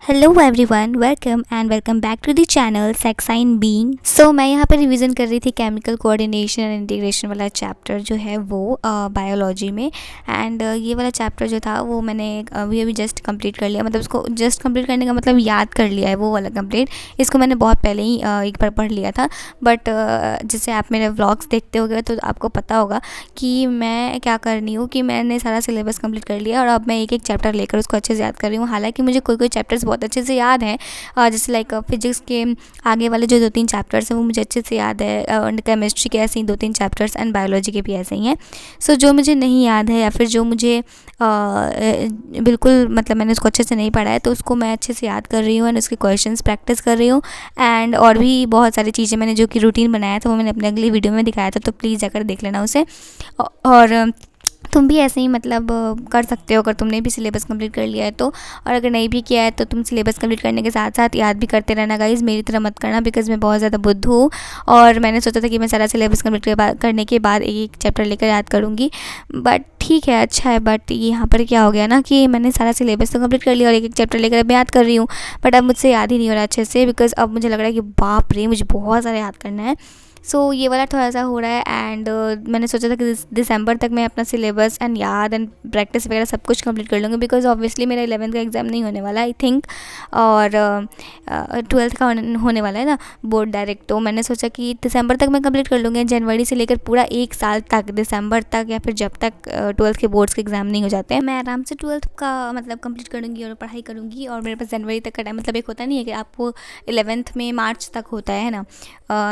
Hello everyone, welcome back to the channel सेक्साइन बीइंग। So मैं यहाँ पर रिवीजन कर रही थी केमिकल कोऑर्डिनेशन एंड इंटीग्रेशन वाला चैप्टर जो है वो बायोलॉजी में। एंड ये वाला चैप्टर जो था वो मैंने अभी जस्ट कंप्लीट कर लिया। मतलब उसको जस्ट कंप्लीट करने का मतलब याद कर लिया है वो वाला कंप्लीट। इसको मैंने बहुत पहले ही एक बार पढ़ लिया था। बट जैसे आप मेरे व्लॉग्स देखते होगे तो आपको पता होगा कि मैं क्या करनी हूँ कि मैंने सारा सिलेबस कंप्लीट कर लिया और अब मैं एक एक चैप्टर लेकर उसको अच्छे से याद कर रही हूँ। हालांकि मुझे कोई चैप्टर्स बहुत अच्छे से याद हैं, जैसे लाइक फिजिक्स के आगे वाले जो 2-3 चैप्टर्स हैं वो मुझे अच्छे से याद है, और केमिस्ट्री के ऐसे ही 2-3 चैप्टर्स एंड बायोलॉजी के भी ऐसे ही हैं। सो जो मुझे नहीं याद है या फिर जो मुझे बिल्कुल मतलब मैंने उसको अच्छे से नहीं पढ़ा है तो उसको मैं अच्छे से याद कर रही हूँ एंड उसके क्वेश्चंस प्रैक्टिस कर रही हूँ। एंड और भी बहुत सारी चीज़ें मैंने जो कि रूटीन बनाया था वो मैंने अपने अगली वीडियो में दिखाया था, तो प्लीज़ जाकर देख लेना उसे। और तुम भी ऐसे ही मतलब कर सकते हो अगर तुमने भी सिलेबस कंप्लीट कर लिया है तो। और अगर नहीं भी किया है तो तुम सिलेबस कंप्लीट करने के साथ साथ याद भी करते रहना गाइस, मेरी तरह मत करना, बिकॉज मैं बहुत ज़्यादा बुद्धू हूँ। और मैंने सोचा था कि मैं सारा सिलेबस कंप्लीट करने के बाद एक चैप्टर लेकर याद करूँगी। बट ठीक है, अच्छा है। बट यहाँ पर क्या हो गया ना कि मैंने सारा सिलेबस तो कंप्लीट कर लिया और एक एक चैप्टर लेकर अब याद कर रही हूँ। बट अब मुझसे याद ही नहीं हो रहा अच्छे से, बिकॉज अब मुझे लग रहा है कि बाप रे मुझे बहुत सारा याद करना है। सो ये वाला थोड़ा सा हो रहा है। एंड मैंने सोचा था कि दिसंबर तक मैं अपना सिलेबस एंड याद एंड प्रैक्टिस वगैरह सब कुछ कंप्लीट कर लूँगी, बिकॉज ऑब्वियसली मेरा 11th का एग्ज़ाम नहीं होने वाला आई थिंक, और 12th का होने वाला है ना बोर्ड डायरेक्ट। तो मैंने सोचा कि दिसंबर तक मैं कंप्लीट कर लूँगी, जनवरी से लेकर पूरा एक साल तक, दिसंबर तक या फिर जब तक 12th के बोर्ड्स के एग्ज़ाम नहीं हो जाते हैं, मैं आराम से 12th का मतलब कंप्लीट करूँगी और पढ़ाई करूँगी। और मेरे पास जनवरी तक का टाइम, मतलब एक होता नहीं है कि आपको 11th में मार्च तक होता है ना,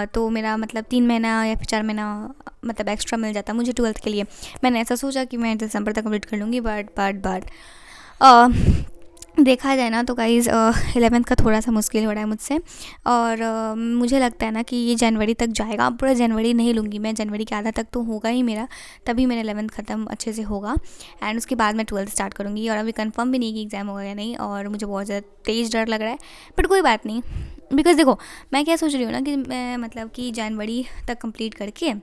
तो मेरा मतलब 3 महीना या फिर 4 महीना मतलब एक्स्ट्रा मिल जाता मुझे 12th के लिए। मैंने ऐसा सोचा कि मैं दिसंबर तक कंप्लीट कर लूँगी। बट देखा जाए ना तो गाइज़ 11th का थोड़ा सा मुश्किल हो रहा है मुझसे। और मुझे लगता है ना कि ये जनवरी तक जाएगा। पूरा जनवरी नहीं लूँगी मैं, जनवरी के आधा तक तो होगा ही मेरा, तभी मेरा 11th ख़त्म अच्छे से होगा। एंड उसके बाद मैं 12th स्टार्ट करूँगी। और अभी कंफर्म भी नहीं कि एग्ज़ाम होगा या नहीं, और मुझे बहुत ज़्यादा तेज़ डर लग रहा है। बट कोई बात नहीं, बिकॉज़ देखो मैं क्या सोच रही हूँ ना कि मैं मतलब कि जनवरी तक कंप्लीट करके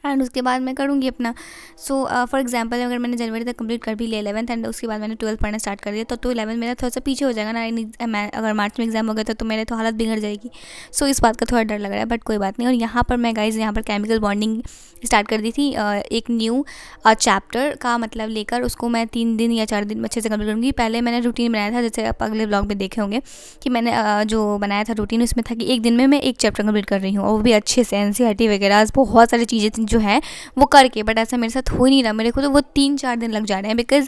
एंड उसके बाद मैं करूँगी अपना। सो फॉर एग्जांपल अगर मैंने जनवरी तक कंप्लीट कर भी लिया 11th एंड उसके बाद मैंने 12th पढ़ना स्टार्ट कर दिया तो 11th मेरा थोड़ा सा पीछे हो जाएगा ना। मैं अगर मार्च में एग्जाम हो गया तो मेरे तो हालत बिगड़ जाएगी। सो इस बात का थोड़ा डर लग रहा है, बट कोई बात नहीं। और यहाँ पर मैं गाइज यहाँ पर केमिकल बॉन्डिंग स्टार्ट कर दी थी, एक न्यू चैप्टर का मतलब लेकर उसको मैं 3 दिन या 4 दिन में अच्छे से कंप्लीट करूँगी। पहले मैंने रूटीन बनाया था, जैसे आप अगले ब्लॉग में देखे होंगे कि मैंने जो बनाया था रूटीन उसमें था कि एक दिन में मैं एक चैप्टर कंप्लीट कर रही हूँ, और वो भी अच्छे से एनसीईआरटी वगैरह बहुत सारी चीज़ें जो हैं वो करके। बट ऐसा मेरे साथ हो ही नहीं रहा, मेरे को तो वो 3-4 दिन लग जा रहे हैं, बिकॉज़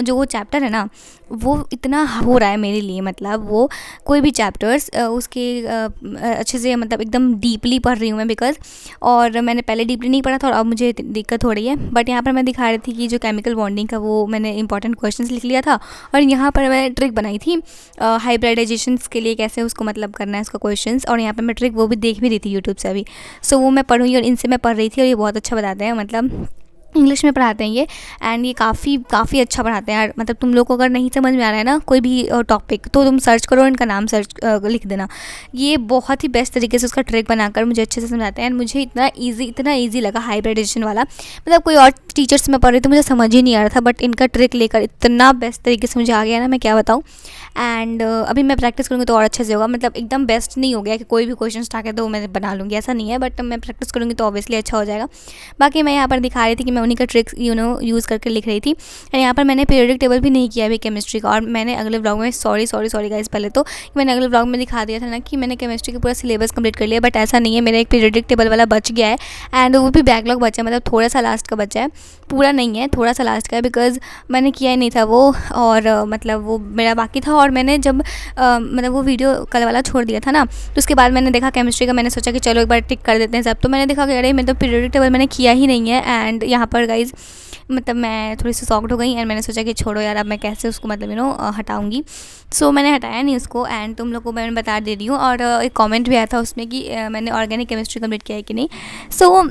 जो वो चैप्टर है ना वो इतना हो रहा है मेरे लिए। मतलब वो कोई भी चैप्टर्स उसके अच्छे से मतलब एकदम डीपली पढ़ रही हूँ मैं, बिकॉज़ और मैंने पहले डीपली नहीं पढ़ा था और अब मुझे दिक्कत हो रही है। बट यहाँ पर मैं दिखा रही थी कि जो केमिकल बॉन्डिंग का वो मैंने इंपॉर्टेंट क्वेश्चंस लिख लिया था, और यहाँ पर मैं ट्रिक बनाई थी हाइब्रिडाइजेशंस के लिए कैसे उसको मतलब करना है उसका क्वेश्चंस, और यहाँ पर मैं ट्रिक वो भी देख भी रही थी यूट्यूब से अभी। सो वो मैं पढ़ूँगी और इनसे मैं पढ़ रही थी, और ये बहुत अच्छा बताते हैं, मतलब इंग्लिश में पढ़ाते हैं ये। एंड ये काफ़ी अच्छा पढ़ाते हैं यार। मतलब तुम लोग को अगर नहीं समझ में आ रहा है ना कोई भी टॉपिक तो तुम सर्च करो, इनका नाम सर्च लिख देना। ये बहुत ही बेस्ट तरीके से उसका ट्रिक बनाकर मुझे अच्छे से समझाते हैं। एंड मुझे इतना ईजी लगा हाइब्रिडाइजेशन वाला। मतलब कोई और टीचर्स में पढ़ रही तो मुझे समझ ही नहीं आ रहा था, बट इनका ट्रिक लेकर इतना बेस्ट तरीके से मुझे आ गया ना, मैं क्या बताऊँ। एंड अभी मैं प्रैक्टिस करूँगी तो और अच्छे से होगा। मतलब एकदम बेस्ट नहीं हो गया कि कोई भी क्वेश्चन उठा के तो मैं बना लूँगी, ऐसा नहीं है। बट मैं प्रैक्टिस करूँगी तो ऑब्वियसली अच्छा हो जाएगा। बाकी मैं यहाँ पर दिखा रही थी कि मैं उन्हीं का ट्रिक्स यूज़ करके लिख रही थी। एंड यहाँ पर मैंने पीरियोडिक टेबल भी नहीं किया अभी केमिस्ट्री का, और मैंने अगले ब्लॉग में सॉरी गाइस पहले तो मैंने अगले ब्लॉग में दिखा दिया था ना कि मैंने केमिस्ट्री का पूरा सिलेबस कंप्लीट कर लिया, बट ऐसा नहीं है। मेरा एक पीरियोडिक टेबल वाला बच गया है, एंड वो भी बैकलॉग बचा है, मतलब थोड़ा सा लास्ट का बचा है, पूरा नहीं है, थोड़ा सा लास्ट का है, बिकॉज मैंने किया ही नहीं था वो। और मतलब वो मेरा बाकी था, और मैंने जब मतलब वो वीडियो कल वाला छोड़ दिया था ना, तो उसके बाद मैंने देखा केमिस्ट्री का, मैंने सोचा कि चलो एक बार टिक कर देते हैं सब। तो मैंने देखा कि अरे मैं तो पीरियोडिक टेबल मैंने किया ही नहीं है। एंड यहाँ पर गाइज मतलब मैं थोड़ी सी शॉक्ड हो गई, एंड मैंने सोचा कि छोड़ो यार, अब मैं कैसे उसको मतलब हटाऊँगी। सो मैंने हटाया नहीं उसको, एंड तुम लोग को मैं बता दे रही हूँ। और एक कमेंट भी आया था उसमें कि मैंने ऑर्गेनिक केमिस्ट्री कंप्लीट किया है कि नहीं। सो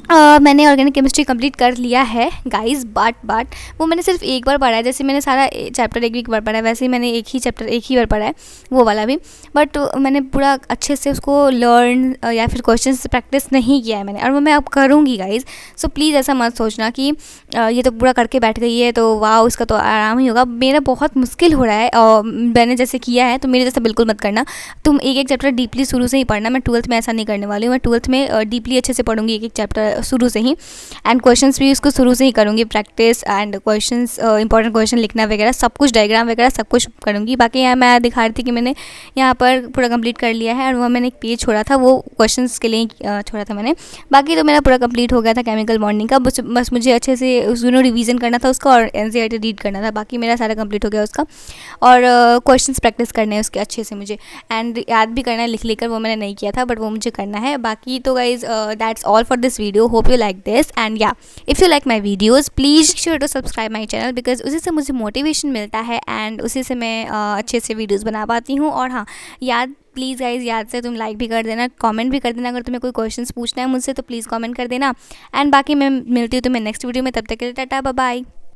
मैंने ऑर्गेनिक केमिस्ट्री कंप्लीट कर लिया है गाइस, बट वो मैंने सिर्फ एक बार पढ़ा है। जैसे मैंने सारा चैप्टर एक बार पढ़ा है, वैसे ही मैंने एक ही चैप्टर एक ही बार पढ़ा है, वो वाला भी। बट मैंने पूरा अच्छे से उसको लर्न या फिर क्वेश्चंस प्रैक्टिस नहीं किया है मैंने, और वो मैं अब करूँगी गाइस। सो प्लीज़ ऐसा मत सोचना कि ये तो पूरा करके बैठ गई है तो वाह उसका तो आराम ही होगा। मेरा बहुत मुश्किल हो रहा है और मैंने जैसे किया है, तो मेरे जैसा बिल्कुल मत करना। तुम एक एक चैप्टर डीपली शुरू से ही पढ़ना। मैं 12th में ऐसा नहीं करने वाली हूँ। मैं 12th में डीपली अच्छे से पढ़ूंगी एक एक चैप्टर शुरू से ही, एंड क्वेश्चंस भी उसको शुरू से ही करूँगी practice, and questions important question लिखना वगैरह सब कुछ, डायग्राम वगैरह सब कुछ करूँगी। बाकी यहाँ मैं दिखा रही थी कि मैंने यहाँ पर पूरा कंप्लीट कर लिया है, और वह मैंने एक पेज छोड़ा था, वो क्वेश्चंस के लिए ही छोड़ा था मैंने। बाकी तो मेरा पूरा कंप्लीट हो गया था केमिकल बॉन्डिंग का। बस मुझे अच्छे से उसको रिवीजन करना था उसका, और एनसीईआरटी रीड करना था। बाकी मेरा सारा कंप्लीट हो गया उसका, और क्वेश्चंस प्रैक्टिस करने हैं उसके अच्छे से मुझे, एंड याद भी करना है लिख लेकर। वो मैंने नहीं किया था बट वो मुझे करना है। बाकी तो guys that's all for this video. Hope you like this, and या if you like my videos please sure to subscribe my channel, because उसी से मुझे मोटिवेशन मिलता है, एंड उसी से मैं अच्छे से वीडियोज़ बना पाती हूँ। और हाँ, प्लीज़ गाइज याद से तुम लाइक भी कर देना, कमेंट भी कर देना। अगर तुम्हें कोई क्वेश्चंस पूछना है मुझसे तो प्लीज़ कमेंट कर देना। एंड बाकी मैं मिलती हूँ तुम्हें नेक्स्ट वीडियो में। तब तक के लिए टाटा बाय बाय।